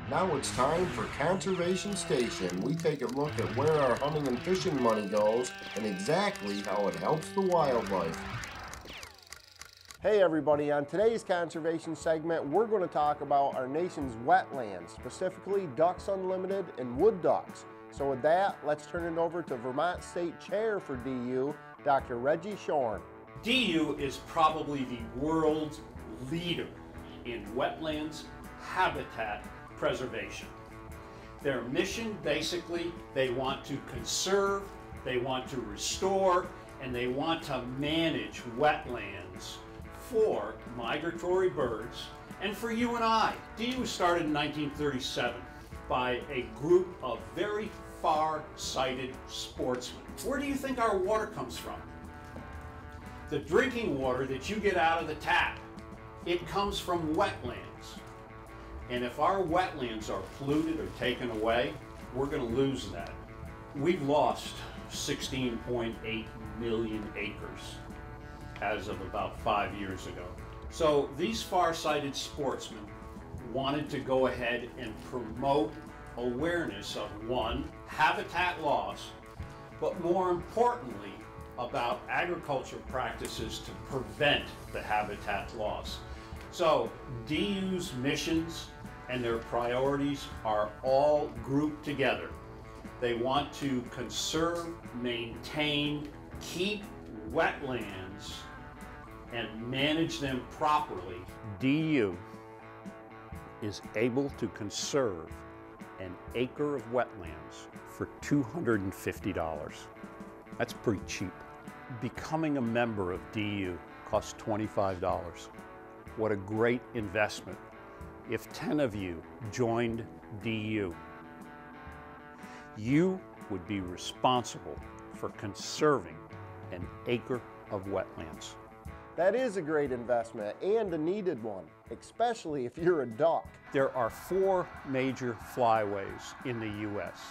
Now it's time for Conservation Station. We take a look at where our hunting and fishing money goes and exactly how it helps the wildlife. Hey everybody, on today's conservation segment, we're going to talk about our nation's wetlands, specifically Ducks Unlimited and wood ducks. So with that, let's turn it over to Vermont State Chair for DU, Dr. Reggie Tschorn. DU is probably the world's leader in wetlands habitat preservation. Their mission, basically, they want to conserve, they want to restore, and they want to manage wetlands for migratory birds and for you and I. DU was started in 1937 by a group of very far-sighted sportsmen. Where do you think our water comes from? The drinking water that you get out of the tap, it comes from wetlands. And if our wetlands are polluted or taken away, we're going to lose that. We've lost 16.8 million acres as of about 5 years ago. So these far-sighted sportsmen wanted to go ahead and promote awareness of, one, habitat loss, but more importantly, about agriculture practices to prevent the habitat loss. So DU's missions and their priorities are all grouped together. They want to conserve, maintain, keep wetlands, and manage them properly. DU is able to conserve an acre of wetlands for $250. That's pretty cheap. Becoming a member of DU costs $25. What a great investment if 10 of you joined DU. You would be responsible for conserving an acre of wetlands. That is a great investment and a needed one, especially if you're a duck. There are 4 major flyways in the U.S.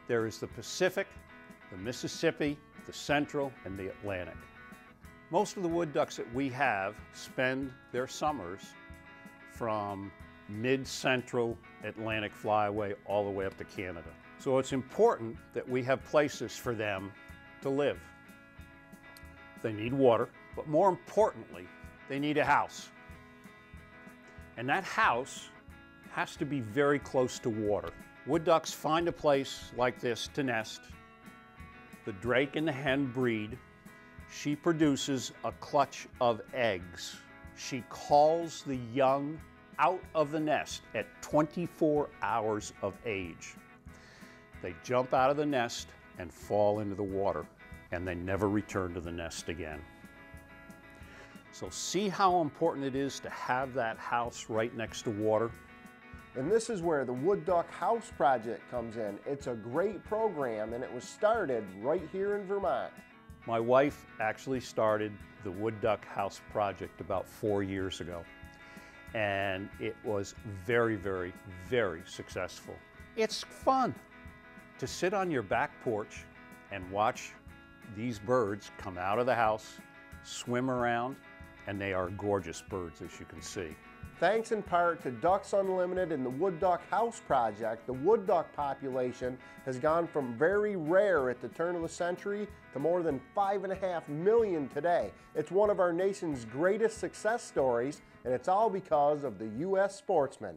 There is the Pacific, the Mississippi, the Central, and the Atlantic. Most of the wood ducks that we have spend their summers from mid-central Atlantic flyway all the way up to Canada. So it's important that we have places for them to live. They need water, but more importantly, they need a house. And that house has to be very close to water. Wood ducks find a place like this to nest. The drake and the hen breed. She produces a clutch of eggs. She calls the young out of the nest at 24 hours of age. They jump out of the nest and fall into the water, and they never return to the nest again. So see how important it is to have that house right next to water? And this is where the Wood Duck House Project comes in. It's a great program and it was started right here in Vermont. My wife actually started the Wood Duck House Project about 4 years ago. And it was very, very, very successful. It's fun to sit on your back porch and watch these birds come out of the house, swim around, and they are gorgeous birds, as you can see. Thanks in part to Ducks Unlimited and the Wood Duck House Project, the wood duck population has gone from very rare at the turn of the century to more than 5.5 million today. It's one of our nation's greatest success stories, and it's all because of the U.S. sportsmen.